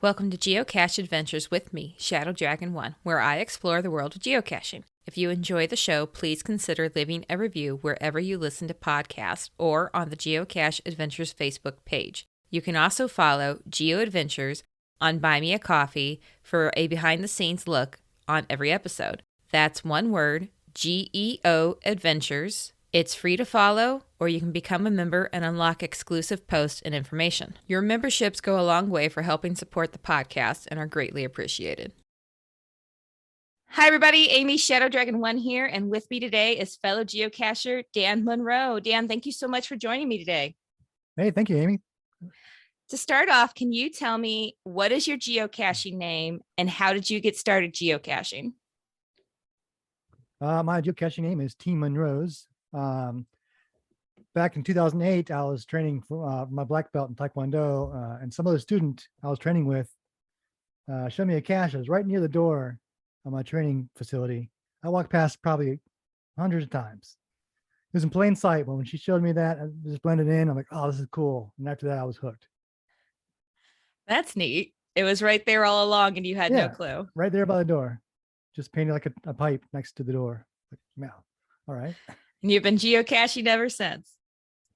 Welcome to Geocache Adventures with me, Shadow Dragon 1, where I explore the world of geocaching. If you enjoy the show, please consider leaving a review wherever you listen to podcasts or on the Geocache Adventures Facebook page. You can also follow Geo Adventures on Buy Me a Coffee for a behind-the-scenes look on every episode. That's one word, GEO Adventures. It's free to follow, or you can become a member and unlock exclusive posts and information. Your memberships go a long way for helping support the podcast and are greatly appreciated. Hi, everybody. Amy, Shadow Dragon 1 here, and with me today is fellow geocacher Dan Monroe. Dan, thank you so much for joining me today. Hey, thank you, Amy. To start off, can you tell me what is your geocaching name and how did you get started geocaching? My geocaching name is Team Monroe's. Back in 2008, I was training for my black belt in Taekwondo, and some other student I was training with showed me a cache that was right near the door of my training facility. I walked past probably hundreds of times. It was in plain sight, but when she showed me that, I just blended in. I'm like, oh, this is cool. And after that, I was hooked. That's neat. It was right there all along and you had no clue. Right there by the door. Just painted like a pipe next to the door. Like, wow. All right. And you've been geocaching ever since.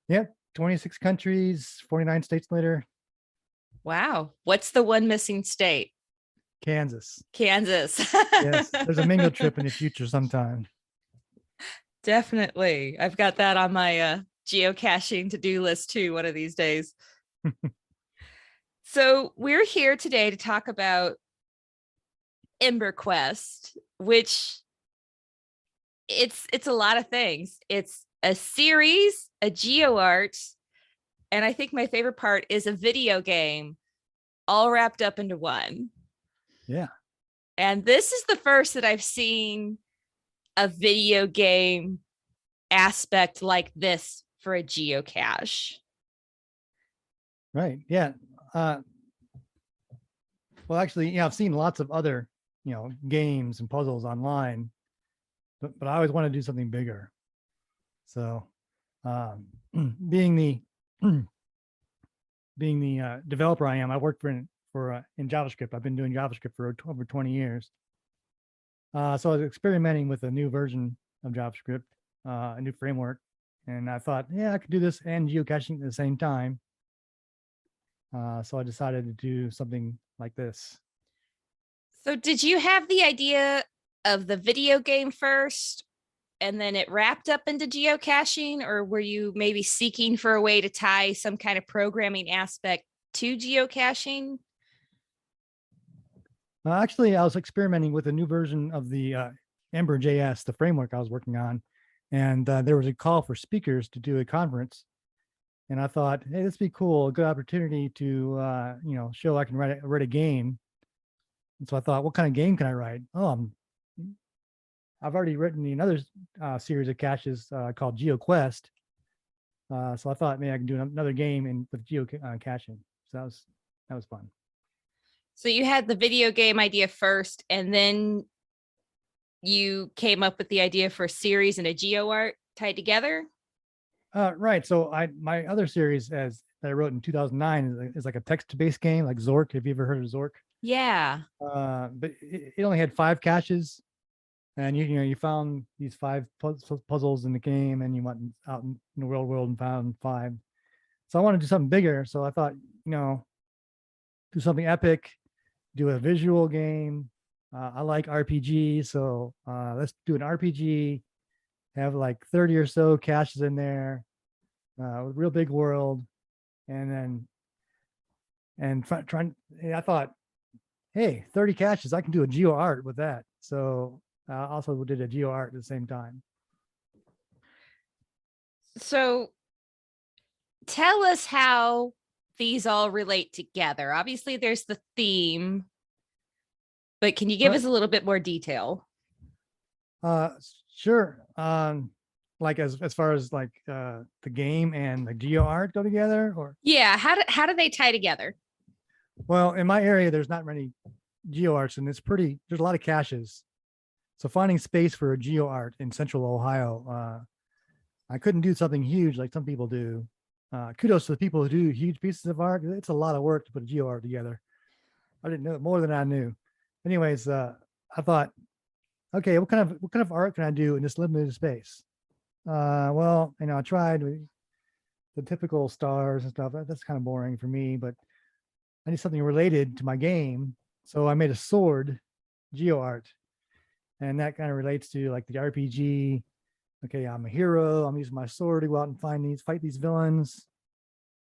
Yep. 26 countries, 49 states later. Wow. What's the one missing state? Kansas. Kansas. Yes. There's a Mingo trip in the future sometime. Definitely. I've got that on my geocaching to-do list too, one of these days. So we're here today to talk about Emberquest, which it's a lot of things. It's a series, a geoart, and I think my favorite part is a video game all wrapped up into one. Yeah. And this is the first that I've seen a video game aspect like this for a geocache. Right. Yeah. Well, actually, I've seen lots of other, games and puzzles online, but I always want to do something bigger. So, being the developer I am, I worked in JavaScript. I've been doing JavaScript for over 20 years. So I was experimenting with a new version of JavaScript, a new framework, and I thought, I could do this and geocaching at the same time. So I decided to do something like this. So did you have the idea of the video game first and then it wrapped up into geocaching, or were you maybe seeking for a way to tie some kind of programming aspect to geocaching? Actually, I was experimenting with a new version of the Ember.js, the framework I was working on, and there was a call for speakers to do a conference. And I thought, hey, this would be cool, a good opportunity to, show I can write a game. And so I thought, what kind of game can I write? I've already written another series of caches called Geoquest. So I thought maybe I can do another game with geocaching. So that was fun. So you had the video game idea first, and then you came up with the idea for a series and a geoart tied together? Right. So my other series that I wrote in 2009 is like a text-based game, like Zork. Have you ever heard of Zork? Yeah. But it only had 5 caches, and you found these 5 puzzles in the game, and you went out in the real world and found 5. So I wanted to do something bigger. So I thought, do something epic, do a visual game. I like RPG, so let's do an RPG. Have like 30 or so caches in there, real big world, and I thought, hey, 30 caches, I can do a geo art with that. So I also did a geo art at the same time. So tell us how these all relate together. Obviously, there's the theme, but can you give us a little bit more detail? Sure. Like as far as like the game and the geo art go together, or how do they tie together? Well, in my area, there's not many geo arts, and there's a lot of caches. So finding space for a geo art in central Ohio, I couldn't do something huge like some people do. Kudos to the people who do huge pieces of art. It's a lot of work to put a geo art together. I didn't know more than I knew. Anyways, I thought, okay, what kind of art can I do in this limited space? Well, I tried with the typical stars and stuff. That's kind of boring for me, but I need something related to my game. So I made a sword, geoart, and that kind of relates to like the RPG. Okay, I'm a hero. I'm using my sword to go out and fight these villains.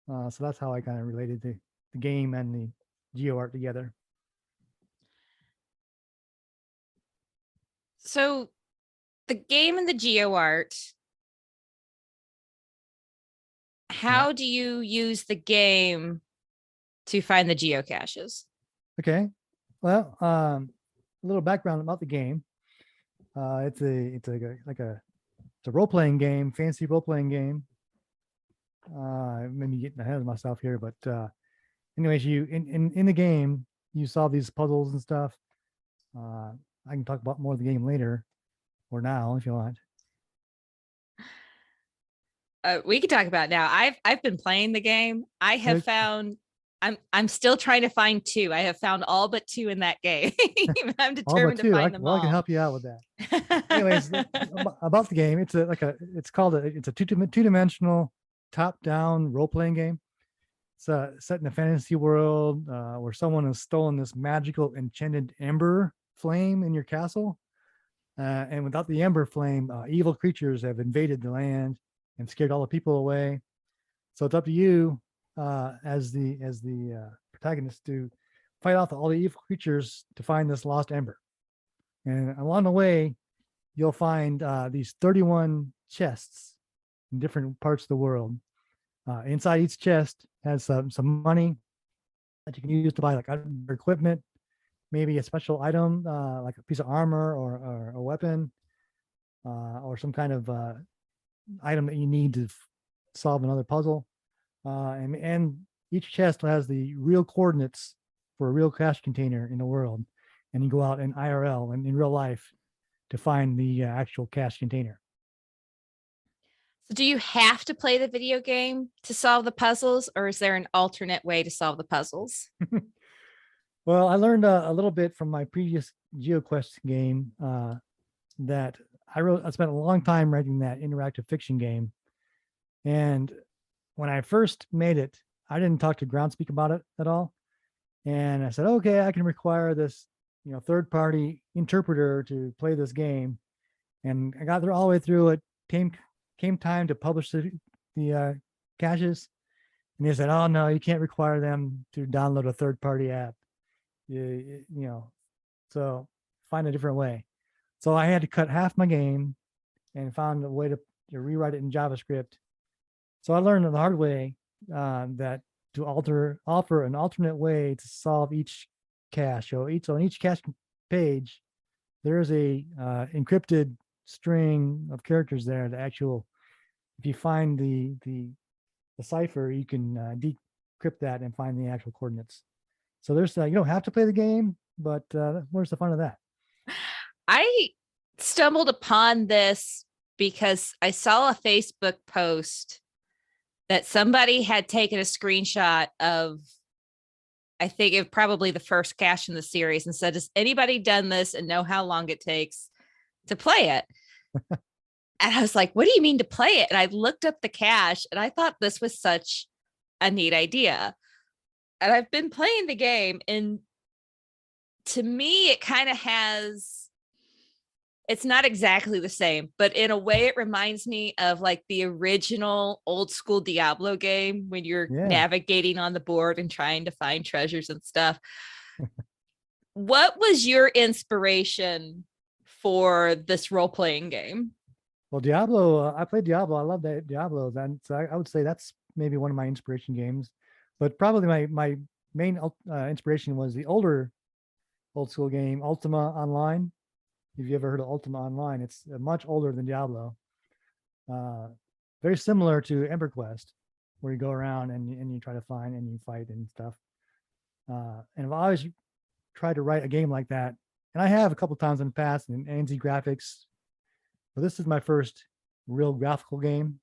So that's how I kind of related the game and the geoart together. So the game and the geoart, Yeah. how do you use the game to find the geocaches? Okay. Well, a little background about the game. It's a role playing game, fancy role playing game. Maybe getting ahead of myself here, but anyways, you in the game you solve these puzzles and stuff. I can talk about more of the game later or now if you want. We can talk about it now. I've been playing the game. I have Okay. found I'm still trying to find two. I have found all but two in that game. I'm All but determined to two. find them I can all. help you out with that. Anyways, about the game, it's a two-dimensional top-down role-playing game. It's set in a fantasy world where someone has stolen this magical enchanted ember flame in your castle. And without the ember flame, evil creatures have invaded the land and scared all the people away. So it's up to you as the protagonist to fight off all the evil creatures to find this lost ember. And along the way, you'll find these 31 chests in different parts of the world. Inside each chest has some money that you can use to buy like equipment, maybe a special item like a piece of armor or a weapon or some kind of item that you need to solve another puzzle. And each chest has the real coordinates for a real cache container in the world. And you go out in IRL and in real life to find the actual cache container. So do you have to play the video game to solve the puzzles, or is there an alternate way to solve the puzzles? Well, I learned a little bit from my previous GeoQuest game that I spent a long time writing that interactive fiction game. And when I first made it, I didn't talk to Groundspeak about it at all. And I said, okay, I can require this, third party interpreter to play this game. And I got there all the way through it. Came time to publish the caches, and they said, "Oh no, you can't require them to download a third party app. So find a different way." So I had to cut half my game and found a way to rewrite it in JavaScript. So I learned the hard way that to offer an alternate way to solve each cache. So on each cache page, there is a encrypted string of characters there. If you find the cipher, you can decrypt that and find the actual coordinates. So there's you don't have to play the game, but where's the fun of that? I stumbled upon this because I saw a Facebook post that somebody had taken a screenshot of, I think it probably the first cache in the series, and said, has anybody done this and know how long it takes to play it? And I was like, what do you mean to play it? And I looked up the cache and I thought this was such a neat idea. And I've been playing the game, and to me, it kind of it's not exactly the same, but in a way it reminds me of like the original old school Diablo game when you're Yeah. navigating on the board and trying to find treasures and stuff. What was your inspiration for this role-playing game? Well, Diablo, I played Diablo. I love that Diablo. And so I would say that's maybe one of my inspiration games. But probably my main inspiration was the old school game, Ultima Online. If you ever heard of Ultima Online, it's much older than Diablo. Very similar to Emberquest, where you go around and you try to find and you fight and stuff. And I've always tried to write a game like that, and I have a couple times in the past in ANZ Graphics. But this is my first real graphical game.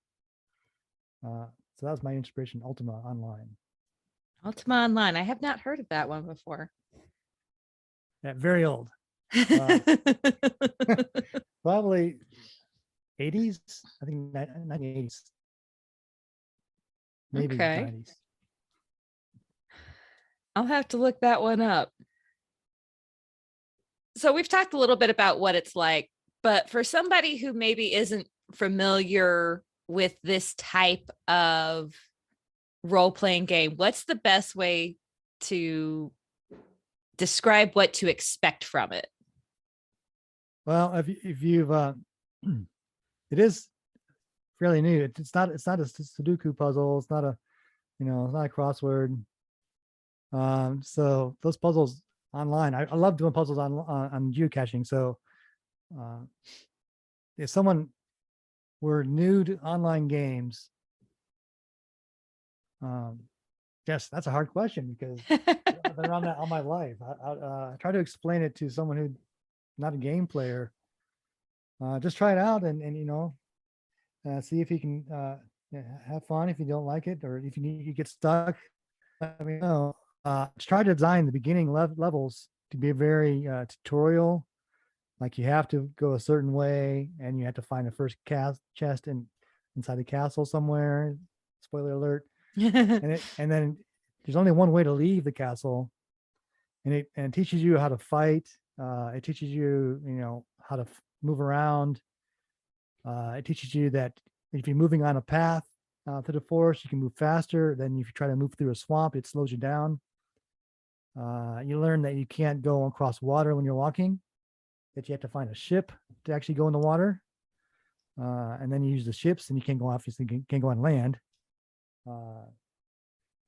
So that was my inspiration, Ultima Online. Ultima Online. I have not heard of that one before. Yeah, very old. Probably 80s. I think 1980s, maybe Okay. 90s. I'll have to look that one up. So we've talked a little bit about what it's like, but for somebody who maybe isn't familiar with this type of role-playing game, what's the best way to describe what to expect from it? Well, if you've it is fairly new. It's not a Sudoku puzzle. It's not a it's not a crossword. So those puzzles online, I love doing puzzles on geocaching. So uh, if someone were new to online games, yes, that's a hard question because I've been around that all my life. I try to explain it to someone who's not a game player. Just try it out and see if you can have fun. If you don't like it, or if you get stuck, let me know. Try to design the beginning levels to be very tutorial. Like you have to go a certain way, and you have to find the first chest inside the castle somewhere. Spoiler alert. And then there's only one way to leave the castle, and it teaches you how to fight. It teaches you how to move around. It teaches you that if you're moving on a path to the forest, you can move faster. Then if you try to move through a swamp, it slows you down. You learn that you can't go across water when you're walking, that you have to find a ship to actually go in the water. And then you use the ships, and you can't go can't go on land.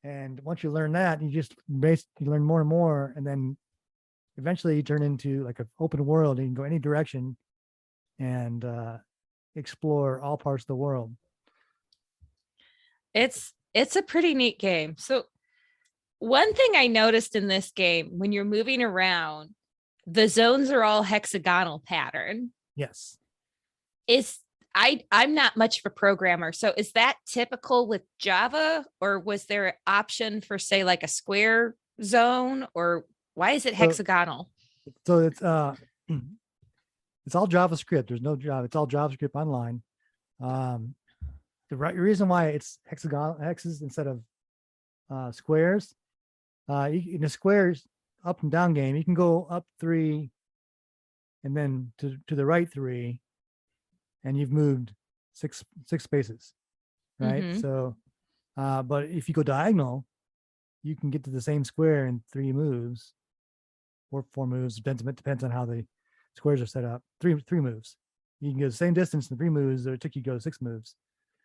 And once you learn that, you learn more and more, and then eventually you turn into like an open world, and you can go any direction and explore all parts of the world. It's a pretty neat game. So one thing I noticed in this game, when you're moving around, the zones are all hexagonal pattern. Yes. I'm not much of a programmer. So is that typical with Java, or was there an option for, say, like a square zone, or why is it hexagonal? So it's it's all JavaScript. There's no Java. It's all JavaScript online. The reason why it's hexes instead of squares, in the squares up and down game, you can go up 3 and then to the right 3, and you've moved six spaces, right? Mm-hmm. So, but if you go diagonal, you can get to the same square in 3 moves or 4 moves. Depends on how the squares are set up. Three moves. You can go the same distance in 3 moves, or it took you to go 6 moves.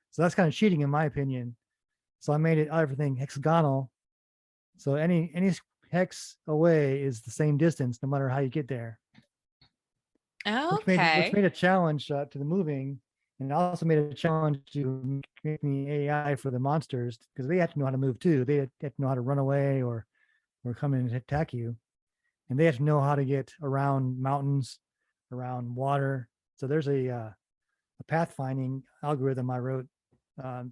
So that's kind of cheating, in my opinion. So I made everything hexagonal. So any hex away is the same distance, no matter how you get there. Okay. Which made a challenge to the moving, and it also made a challenge to making the AI for the monsters, because they have to know how to move too. They have to know how to run away or come in and attack you, and they have to know how to get around mountains, around water. So there's a pathfinding algorithm I wrote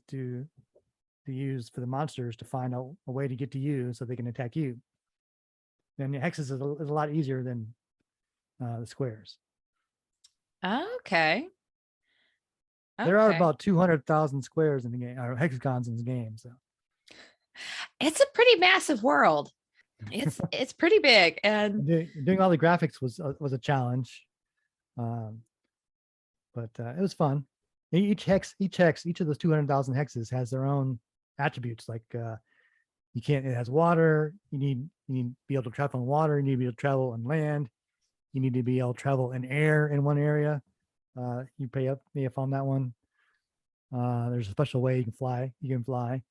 to use for the monsters to find a way to get to you so they can attack you. Then the hexes is a lot easier than the squares. Okay. There are about 200,000 squares in the game, or hexagons in the game. So it's a pretty massive world. It's pretty big, and doing all the graphics was a challenge, but it was fun. Each of those 200,000 hexes has their own attributes. Like it has water. You need to be able to travel on water. You need to be able to travel on land. You need to be able to travel in air in one area. You may have found that one. There's a special way you can fly.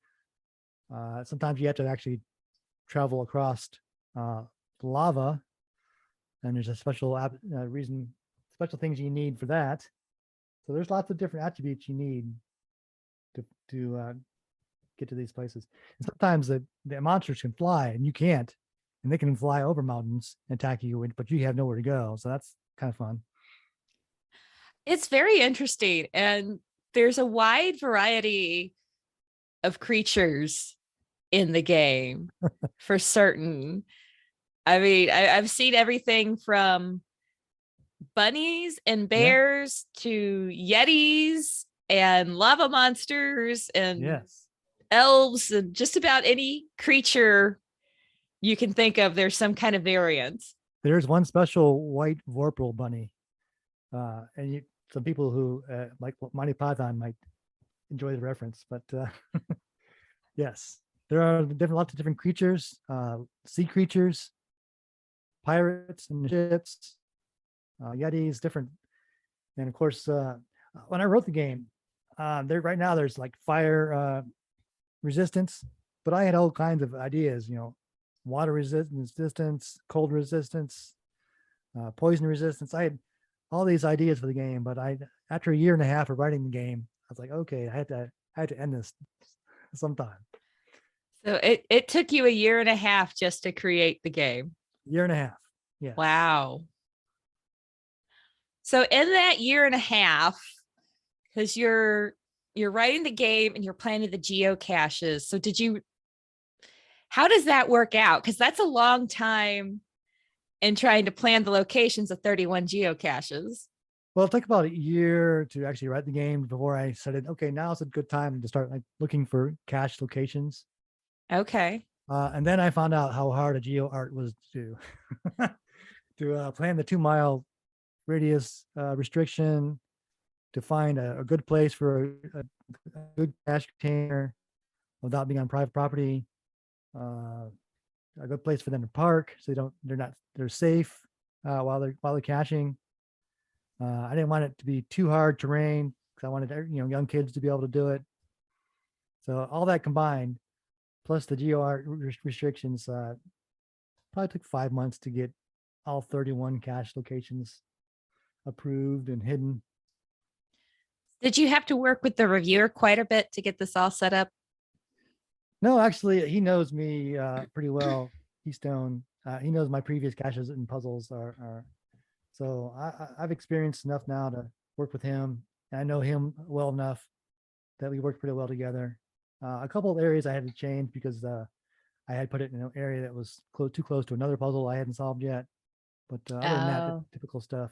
Sometimes you have to actually travel across lava, and there's a special special things you need for that. So there's lots of different attributes you need to get to these places. And sometimes the monsters can fly and you can't, and they can fly over mountains and attack you, but you have nowhere to go. So that's kind of fun. It's very interesting, and there's a wide variety of creatures in the game for certain. I mean, I've seen everything from bunnies and Yeah. bears to yetis and lava monsters and Yes. elves and just about any creature you can think of. There's some kind of variant. There's one special white Vorpal bunny. And some people who like Monty Python might enjoy the reference, but yes, there are lots of different creatures, sea creatures, pirates and ships, yetis, different. And of course, when I wrote the game, there right now there's like fire resistance, but I had all kinds of ideas, water resistance, cold resistance, poison resistance. I had all these ideas for the game, but after a year and a half of writing the game, I was like, okay, I had to end this sometime. So it took you a year and a half just to create the game. Year and a half. Yes. Wow. So in that year and a half, because you're writing the game and you're planning the geocaches. So how does that work out? Because that's a long time in trying to plan the locations of 31 geocaches. Well, it took about a year to actually write the game before I said, okay, now's a good time to start like looking for cache locations. Okay. And then I found out how hard a geoart was to to plan the 2 mile radius restriction, to find a good place for a good cache container without being on private property, a good place for them to park so they're safe while they're caching. I didn't want it to be too hard terrain because I wanted young kids to be able to do it. So all that combined, plus the geoart restrictions, probably took 5 months to get all 31 cache locations approved and hidden. Did you have to work with the reviewer quite a bit to get this all set up? No, actually, he knows me pretty well. Keystone. He knows my previous caches and puzzles are. So I've experienced enough now to work with him. And I know him well enough that we worked pretty well together. A couple of areas I had to change because I had put it in an area that was too close to another puzzle I hadn't solved yet. But other than that, Oh, typical stuff,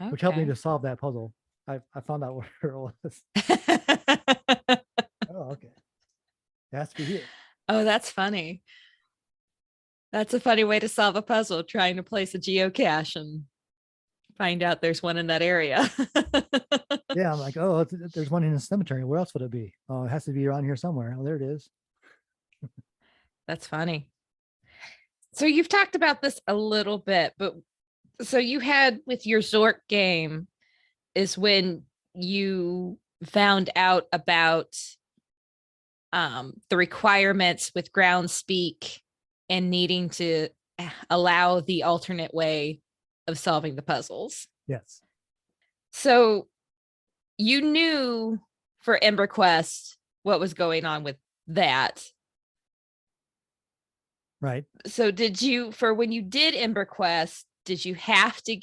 which helped me okay. to solve that puzzle. I found out where it was. Oh, okay. It has to be here. Oh, that's funny. That's a funny way to solve a puzzle, trying to place a geocache and find out there's one in that area. Yeah, I'm like, oh, there's one in the cemetery. Where else would it be? Oh, it has to be around here somewhere. Oh, there it is. That's funny. So you've talked about this a little bit, but so you had with your Zork game is when you found out about the requirements with Groundspeak and needing to allow the alternate way of solving the puzzles. Yes. So you knew for Emberquest what was going on with that. Right. So for when you did Emberquest, did you have to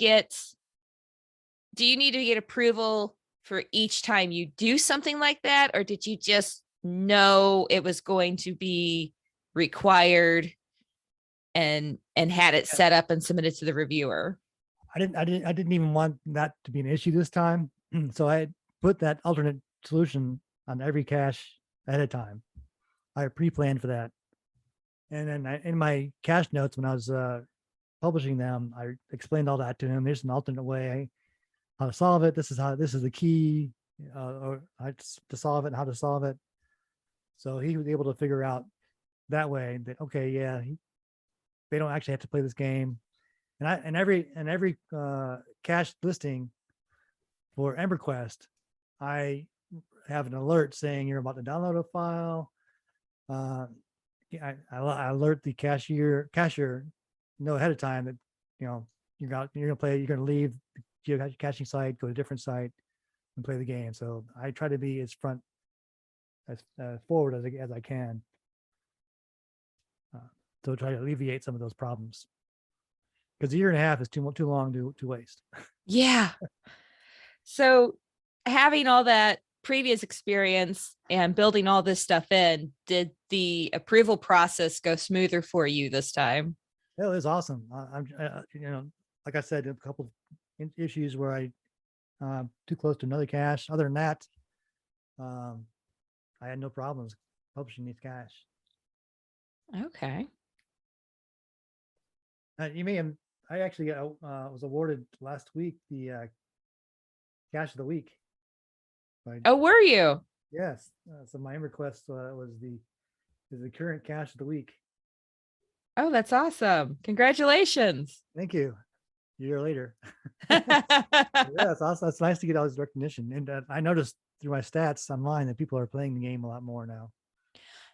do you need to get approval for each time you do something like that? Or did you just know it was going to be required and had it set up and submitted to the reviewer? I didn't even want that to be an issue this time. So I put that alternate solution on every cache ahead of time. I pre-planned for that. And then in my cache notes, when I was publishing them, I explained all that to him. There's an alternate way how to solve it. This is the key to solve it and how to solve it. So he was able to figure out that way that, okay, yeah, they don't actually have to play this game. And every cache listing for Emberquest, I have an alert saying you're about to download a file. I alert the cacher know ahead of time that you're gonna leave the geocaching site, go to a different site, and play the game. So I try to be as forward as I can, to try to alleviate some of those problems. Because a year and a half is too long to waste. Yeah. So having all that previous experience and building all this stuff in, did the approval process go smoother for you this time? It was awesome. Like I said, a couple of issues where I too close to another cache. Other than that, I had no problems publishing these cache. Okay. You may have. I actually was awarded last week the cache of the week. Oh, were you? Yes. So my Emberquest is the current cache of the week. Oh, that's awesome. Congratulations. Thank you. A year later. Yeah, it's awesome. It's nice to get all this recognition. And I noticed through my stats online that people are playing the game a lot more now.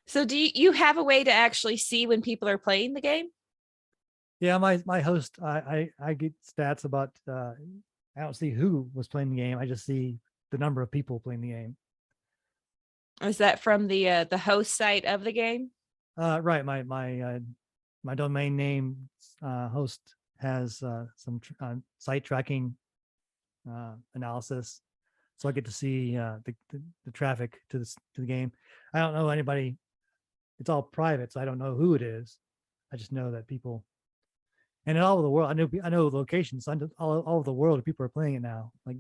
So do you have a way to actually see when people are playing the game? Yeah, my host, I get stats about I don't see who was playing the game. I just see the number of people playing the game. Is that from the host site of the game? Right. My domain name host has some site tracking analysis, so I get to see the traffic to the game. I don't know anybody. It's all private, so I don't know who it is. I just know that people, and in all over the world, I know locations. All over the world, people are playing it now. Like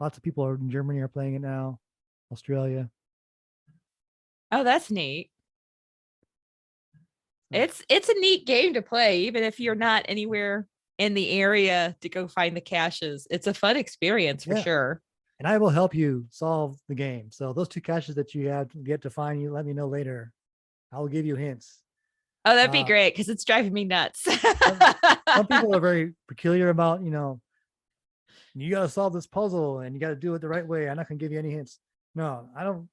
lots of people in Germany are playing it now, Australia. Oh, that's neat. It's a neat game to play, even if you're not anywhere in the area to go find the caches. It's a fun experience for sure. And I will help you solve the game. So those two caches that you have yet to find, you let me know later. I will give you hints. Oh, that'd be great because it's driving me nuts. Some people are very peculiar about, you got to solve this puzzle and you got to do it the right way. I'm not going to give you any hints. No, I don't.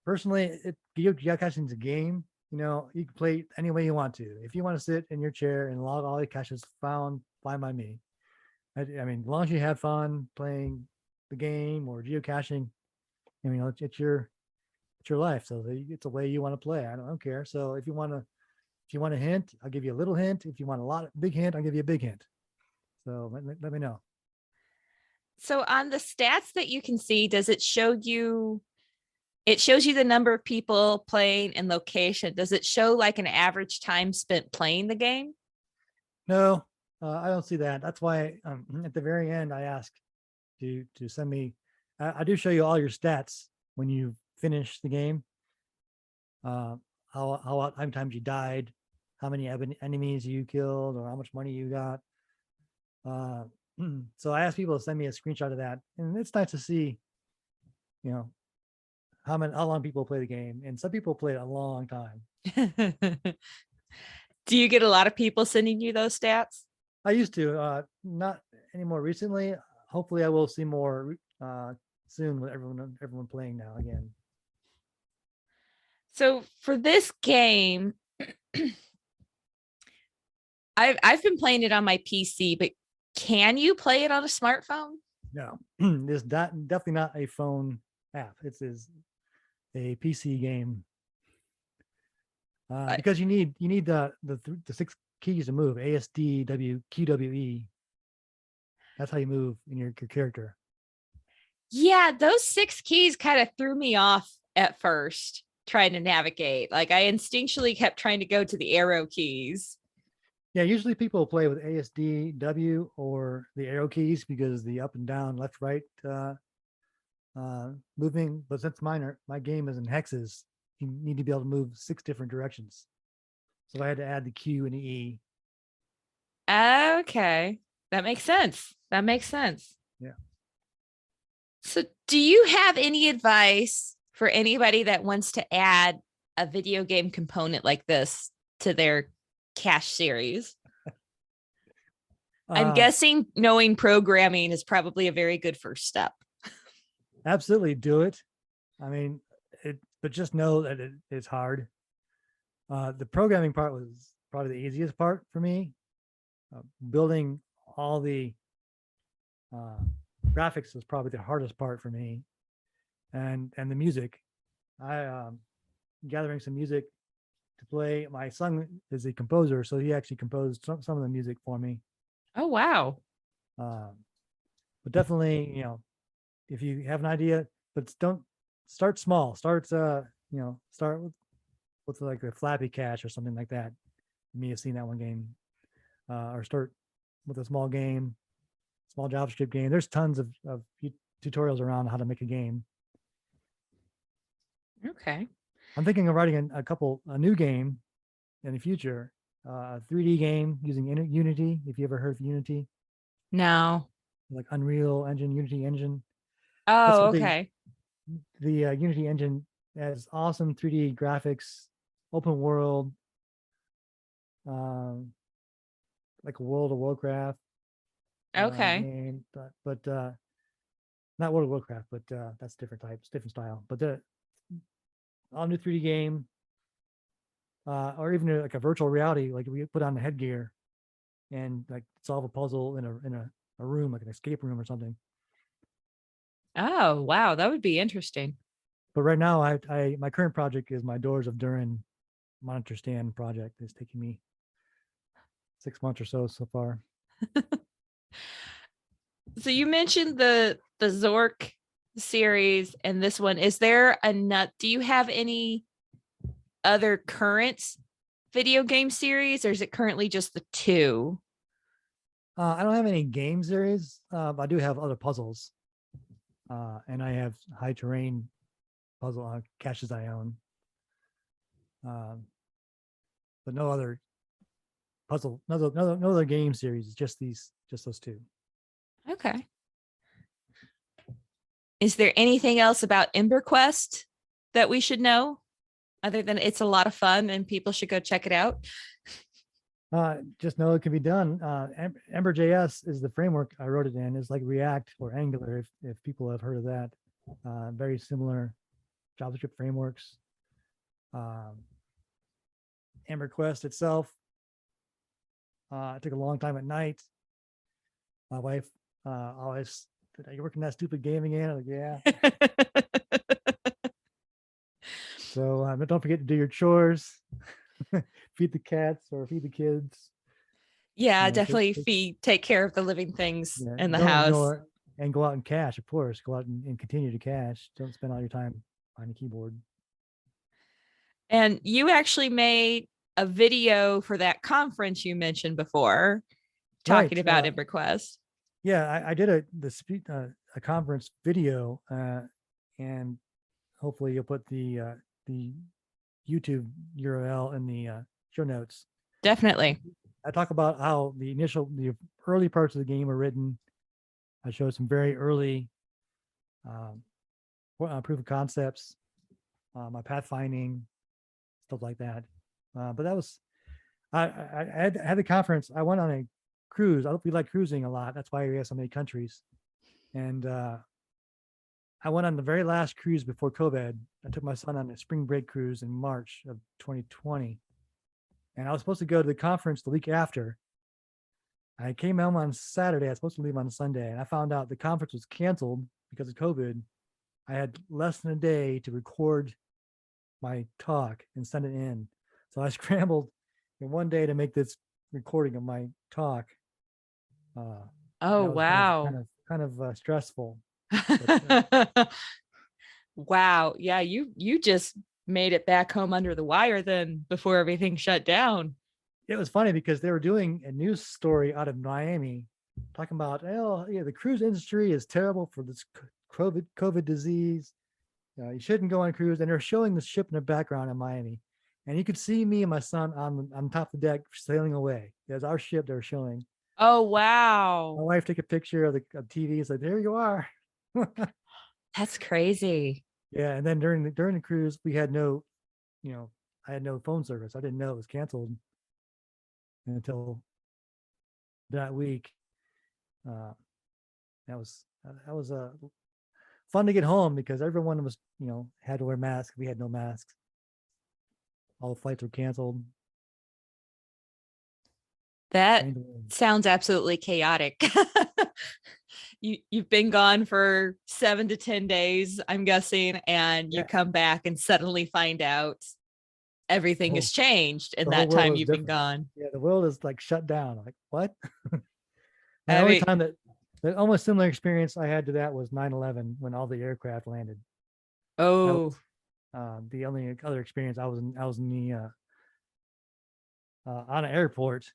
Personally, geocaching is a game. You can play it any way you want to. If you want to sit in your chair and log all the caches found, fine by me. I mean, as long as you have fun playing the game or geocaching, it's your life. So it's a way you want to play. I don't care. So if you want a hint, I'll give you a little hint. If you want big hint, I'll give you a big hint. So let me know. So on the stats that you can see, does it show you? It shows you the number of people playing and location. Does it show like an average time spent playing the game? No, I don't see that. That's why at the very end, I ask to send me. I do show you all your stats when you finish the game. How many times you died, how many enemies you killed, or how much money you got. So I ask people to send me a screenshot of that, and it's nice to see, how long people play the game, and some people play it a long time. Do you get a lot of people sending you those stats? I used to, not anymore recently. Hopefully I will see more soon with everyone playing now again. So for this game, I've been playing it on my PC, but can you play it on a smartphone? No, it's definitely not a phone app. It is a PC game. Because you need the 6 keys to move: A, S, D, W, Q, W, E. That's how you move in your character. Yeah, those 6 keys kind of threw me off at first trying to navigate. Like I instinctually kept trying to go to the arrow keys. Yeah, usually people play with A, S, D, W, or the arrow keys because the up and down, left, right moving. But since my game is in hexes, you need to be able to move 6 different directions. So I had to add the Q and the E. Okay. That makes sense. Yeah. So do you have any advice for anybody that wants to add a video game component like this to their cache series? I'm guessing knowing programming is probably a very good first step. Absolutely do it. I mean, but just know that it's hard. The programming part was probably the easiest part for me. Building all the graphics was probably the hardest part for me, and the music. I gathering some music to play. My son is a composer, so he actually composed some of the music for me. Oh wow! But definitely, if you have an idea, but don't start small. Start with like a Flappy Cache or something like that. You may have seen that one game, or start with a small game, small JavaScript game. There's tons of tutorials around how to make a game. Okay. I'm thinking of writing a new game in the future, a 3D game using Unity. If you ever heard of Unity, No. like Unreal Engine, Unity Engine. That's Oh, what okay. the Unity Engine has awesome 3D graphics, open world, um, like a World of Warcraft Okay. game, but not World of Warcraft, but that's different types, different style. But the all new 3D game, or even like a virtual reality, like we put on the headgear and like solve a puzzle in a room, like an escape room or something. Oh, wow. That would be interesting. But right now, my current project is my Doors of Durin monitor stand project. It's taking me 6 months or so far. So you mentioned the Zork series and this one. Is there a nut? Do you have any other current video game series, or is it currently just the two? I don't have any game series. But I do have other puzzles, and I have high terrain puzzle caches I own. But no other puzzle, no other game series. It's just those two. Okay. Is there anything else about Emberquest that we should know other than it's a lot of fun and people should go check it out? Just know it can be done. Ember.js is the framework I wrote it in. It's like React or Angular, if people have heard of that. Very similar JavaScript frameworks. Emberquest itself, it took a long time at night. My wife always said, "Are you working that stupid game again?" I'm like, yeah. So don't forget to do your chores, feed the cats or feed the kids. Yeah, Take, definitely take care of the living things yeah, in the house. and go out and cache, of course. Go out and continue to cache. Don't spend all your time on the keyboard. And you actually made a video for that conference you mentioned before, talking Right. about Emberquest. Yeah, I did a conference video, and hopefully you'll put the YouTube URL in the show notes. Definitely. I talk about how the early parts of the game were written. I showed some very early proof of concepts, my pathfinding, stuff like that. But that was, I had the conference. I went on a cruise. We like cruising a lot. That's why we have so many countries. And I went on the very last cruise before COVID. I took my son on a spring break cruise in March of 2020. And I was supposed to go to the conference the week after. I came home on Saturday. I was supposed to leave on Sunday. And I found out the conference was canceled because of COVID. I had less than a day to record my talk and send it in. So I scrambled in one day to make this recording of my talk. Oh, that was wow. kind of stressful. But, wow. Yeah, you just made it back home under the wire then before everything shut down. It was funny because they were doing a news story out of Miami talking about, oh, yeah, the cruise industry is terrible for this COVID disease. You shouldn't go on a cruise. And they're showing the ship in the background in Miami. And you could see me and my son on top of the deck sailing away. There's our ship they were showing. Oh, wow. My wife took a picture of the TV. It's like, there you are. That's crazy. Yeah. And then during the cruise, we had I had no phone service. I didn't know it was canceled until that week. That was fun to get home because everyone was, had to wear masks. We had no masks. All the flights were canceled. That sounds absolutely chaotic. You've been gone for 7 to 10 days, I'm guessing, and you come back and suddenly find out everything has changed in that time you've been gone. Yeah, the world is like shut down. Like, what? The The almost similar experience I had to that was 9/11 when all the aircraft landed. That Oh, was the only other experience. I was in the on an airport,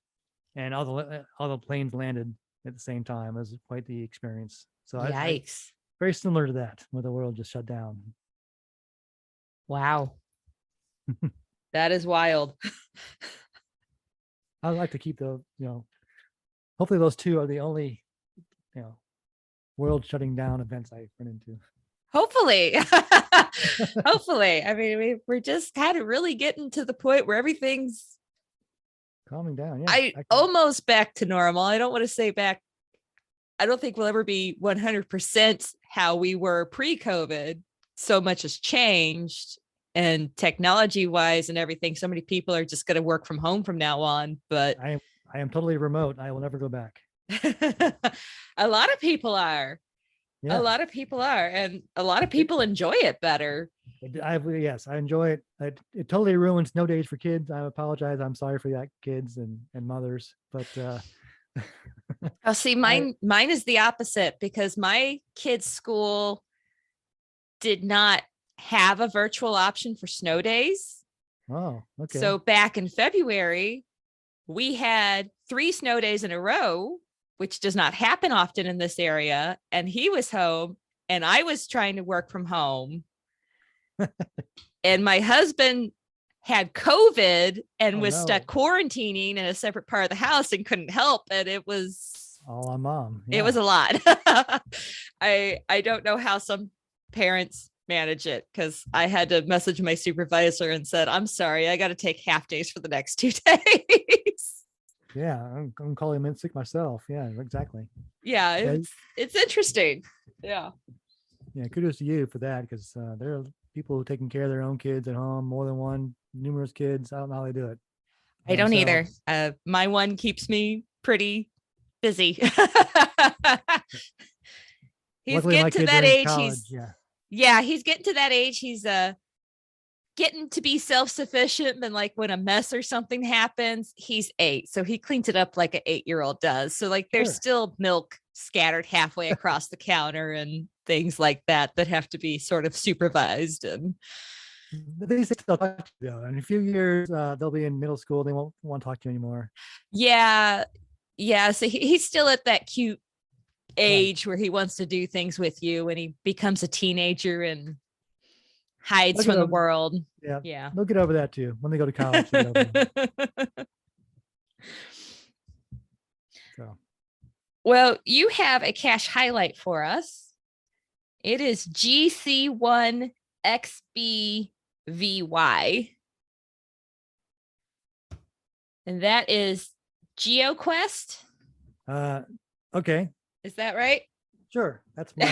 and all the planes landed at the same time. It was quite the experience. So I yikes. very similar to that, where the world just shut down. Wow. That is wild. I'd like to keep hopefully those two are the only, world shutting down events I run into. Hopefully. Hopefully. I mean, we're just kind of really getting to the point where everything's Calming down. Yeah. I almost back to normal. I don't want to say back. I don't think we'll ever be 100% how we were pre-COVID. So much has changed, and technology wise and everything. So many people are just going to work from home from now on. But I am totally remote. I will never go back. a lot of people are. Yeah. A lot of people are, and a lot of people enjoy it better. Yes, I enjoy it. It totally ruins snow days for kids. I apologize. I'm sorry for that, kids and mothers. But Oh, see, mine is the opposite, because my kids' school did not have a virtual option for snow days. oh, okay. So back in February, we had 3 snow days in a row, which does not happen often in this area. And he was home and I was trying to work from home. And my husband had COVID and was stuck quarantining in a separate part of the house and couldn't help. And it was all on mom. It was a lot. I don't know how some parents manage it, because I had to message my supervisor and said, I'm sorry, I got to take half days for the next 2 days. Yeah, I'm calling in sick myself. Yeah, exactly. Yeah, it's interesting. Yeah. Yeah, kudos to you for that, because there are people who are taking care of their own kids at home, more than one, numerous kids. I don't know how they do it. I don't either. My one keeps me pretty busy. He's Luckily, getting to that age. College, He's getting to that age. He's getting to be self-sufficient, and like when a mess or something happens, he's 8, so he cleans it up like an 8-year-old does. So like there's still milk scattered halfway across the counter and things like that have to be sort of supervised. And they say they'll talk to you, though. In a few years, they'll be in middle school. They won't want to talk to you anymore. Yeah. So he's still at that cute age where he wants to do things with you, when he becomes a teenager and hides from the world. Yeah. They'll get over that too when they go to college. So. Well, you have a cache highlight for us. It is GC1XBVY. And that is GeoQuest. Okay. Is that right? Sure. That's my.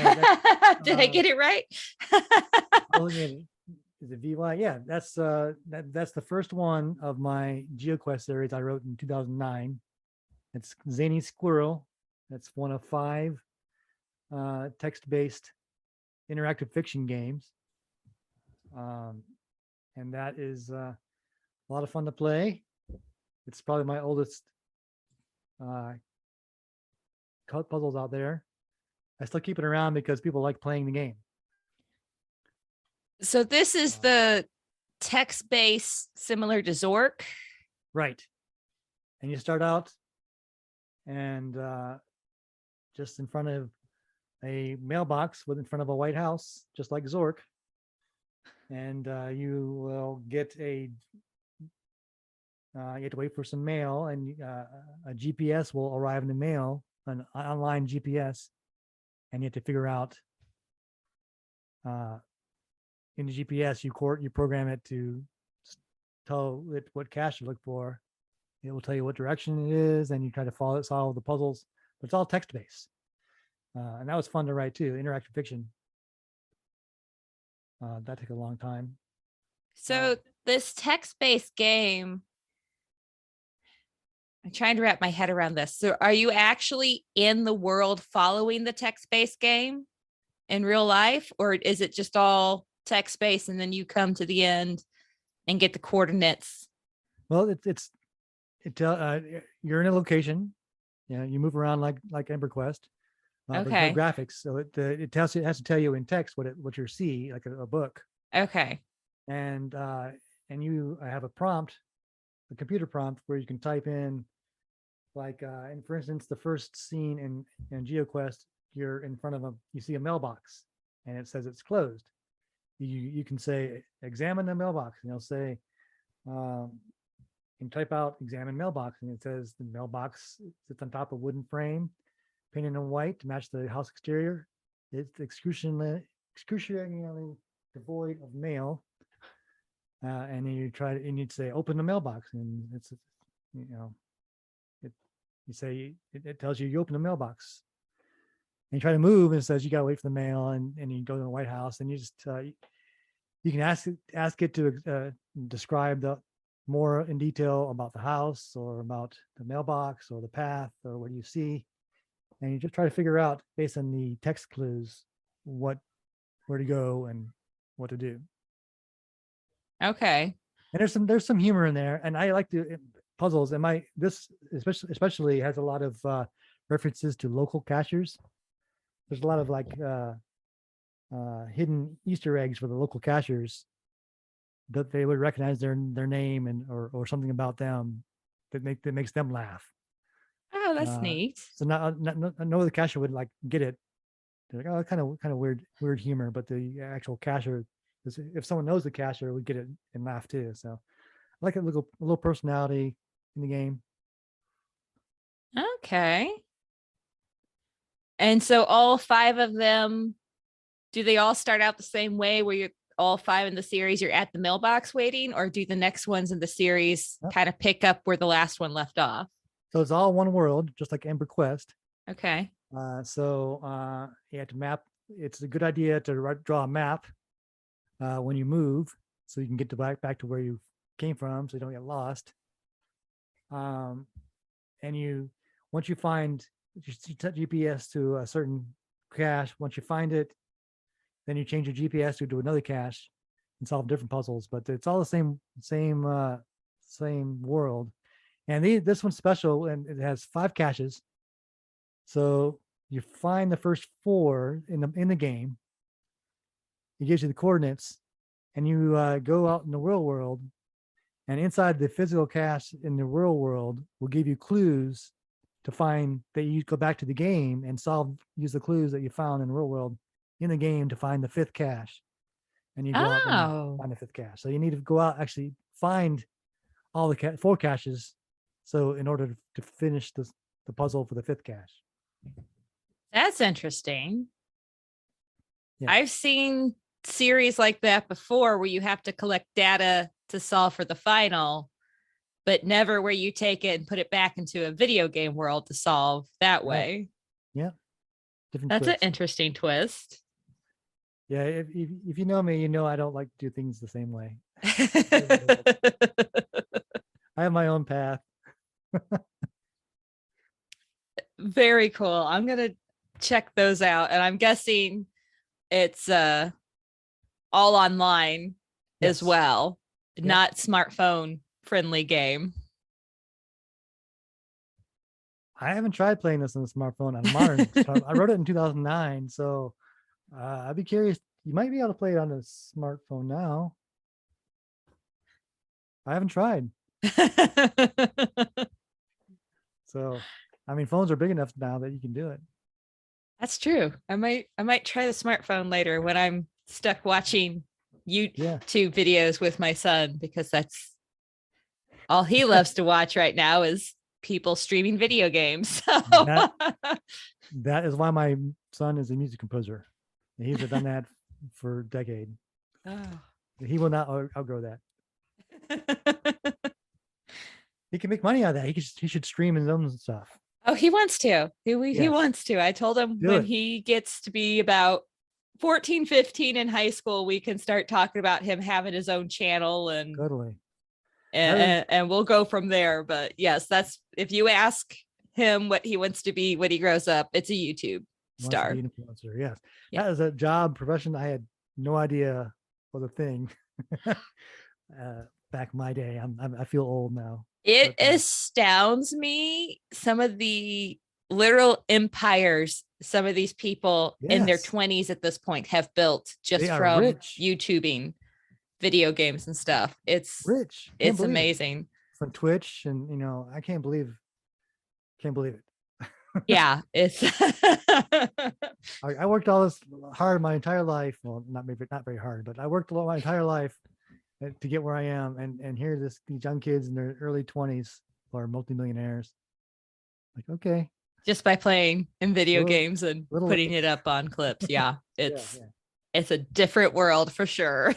Did I get it right? Is it VY? Yeah, that's the first one of my GeoQuest series I wrote in 2009. It's Zany Squirrel. That's one of 5 text-based interactive fiction games. And that is a lot of fun to play. It's probably my oldest puzzles out there. I still keep it around because people like playing the game. So this is the text-based, similar to Zork. Right. And you start out and just in front of a mailbox in front of a White House, just like Zork. And you will get you have to wait for some mail, and a GPS will arrive in the mail, an online GPS, and you have to figure out in the GPS, you program it to tell it what cache to look for. It will tell you what direction it is, and you try to solve the puzzles. But it's all text-based. And that was fun to write too, interactive fiction. That took a long time. So this text-based game, I'm trying to wrap my head around this. So are you actually in the world following the text-based game in real life, or is it just all text-based and then you come to the end and get the coordinates? Well, you're in a location. You move around like Emberquest. But there's no Okay. graphics, so it has to tell you in text what you see, like a book. Okay. And you have a prompt, a computer prompt, where you can type in, like, and for instance, the first scene in GeoQuest, you're in front of you see a mailbox, and it says it's closed. You can say, examine the mailbox, and it'll say, um, and type out examine mailbox, and it says the mailbox sits on top of a wooden frame, painted in white to match the house exterior. It's excruciatingly devoid of mail. And then you'd say, open the mailbox, and it's, you know, you say, it tells you open the mailbox. And you try to move, and it says you gotta wait for the mail, and you go to the White House, and you just you can ask it to describe more in detail about the house, or about the mailbox, or the path, or what you see, and you just try to figure out, based on the text clues, where to go and what to do. Okay. And there's some humor in there, and I like the puzzles. And this especially has a lot of references to local cachers. There's a lot of, like, hidden Easter eggs for the local cachers, that they would recognize their name, and or something about them that makes them laugh. Oh, that's neat. So no other cacher would, like, get it. They're like, oh, kind of weird humor, but the actual cacher, if someone knows the cacher, would get it and laugh too. So I like a little personality in the game. Okay. And so all 5 of them, do they all start out the same way, where you're all 5 in the series, you're at the mailbox waiting, or do the next ones in the series kind of pick up where the last one left off? So it's all one world, just like Emberquest. Okay. So you have to map. It's a good idea to draw a map when you move, so you can get back to where you came from, so you don't get lost. And once you find, you set GPS to a certain cache. Once you find it, then you change your GPS to another cache and solve different puzzles. But it's all the same world. And this one's special, and it has 5 caches. So you find the first 4 in the game. It gives you the coordinates, and you go out in the real world, and inside the physical cache in the real world will give you clues to find, that you go back to the game and use the clues that you found in the real world in the game to find the 5th cache. And you go out and find the 5th cache. So you need to go out, actually find all the 4 caches, so in order to finish the puzzle for the 5th cache. That's interesting. Yeah. I've seen series like that before, where you have to collect data to solve for the final, but never where you take it and put it back into a video game world to solve that way. Yeah. Different That's twist. an interesting twist. Yeah, if you know me, you know I don't like to do things the same way. I have my own path. Very cool. I'm gonna check those out, and I'm guessing it's all online as well, not smartphone friendly game. I haven't tried playing this on a smartphone on a modern. I wrote it in 2009, so I'd be curious. You might be able to play it on a smartphone now. I haven't tried. So, I mean, phones are big enough now that you can do it. That's true. I might try the smartphone later when I'm stuck watching YouTube videos with my son, because that's all he loves to watch right now is people streaming video games. So. That is why my son is a music composer. He's done that for a decade. Oh. He will not outgrow that. He can make money out of that. He should stream his own stuff. Oh, he wants to. He wants to. I told him when he gets to be about 14, 15 in high school, we can start talking about him having his own channel, and totally. And we'll go from there. But yes, that's, if you ask him what he wants to be when he grows up, it's a YouTube star. Influencer, yes. Yeah. That is a job profession I had no idea was a thing. Back in my day. I feel old now. It astounds me, some of the literal empires some of these people in their Yes. 20s at this point have built just They are from rich. YouTubing video games and stuff. Rich. Can't It's believe it. amazing. From Twitch, and I can't believe it. Yeah, it's I worked all this hard my entire life. Well, not very hard, but I worked my entire life to get where I am. And here these young kids in their early 20s who are multimillionaires. Like, okay. just by playing in video games and putting lips. it up on clips. Yeah, Yeah. it's a different world for sure.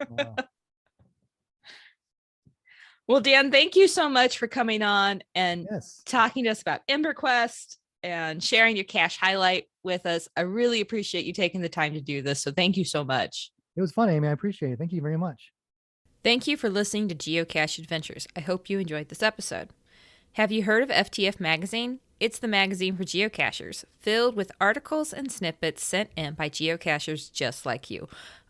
Wow. Well, Dan, thank you so much for coming on and Yes. talking to us about Emberquest and sharing your cache highlight with us. I really appreciate you taking the time to do this. So thank you so much. It was fun, Amy. I appreciate it. Thank you very much. Thank you for listening to Geocache Adventures. I hope you enjoyed this episode. Have you heard of FTF Magazine? It's the magazine for geocachers, filled with articles and snippets sent in by geocachers just like you.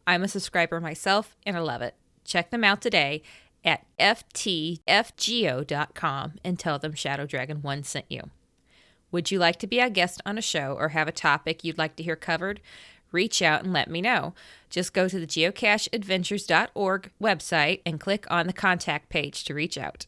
I'm a subscriber myself, and I love it. Check them out today at ftfgeo.com and tell them Shadow Dragon 1 sent you. Would you like to be a guest on a show or have a topic you'd like to hear covered? Reach out and let me know. Just go to the geocacheadventures.org website and click on the contact page to reach out.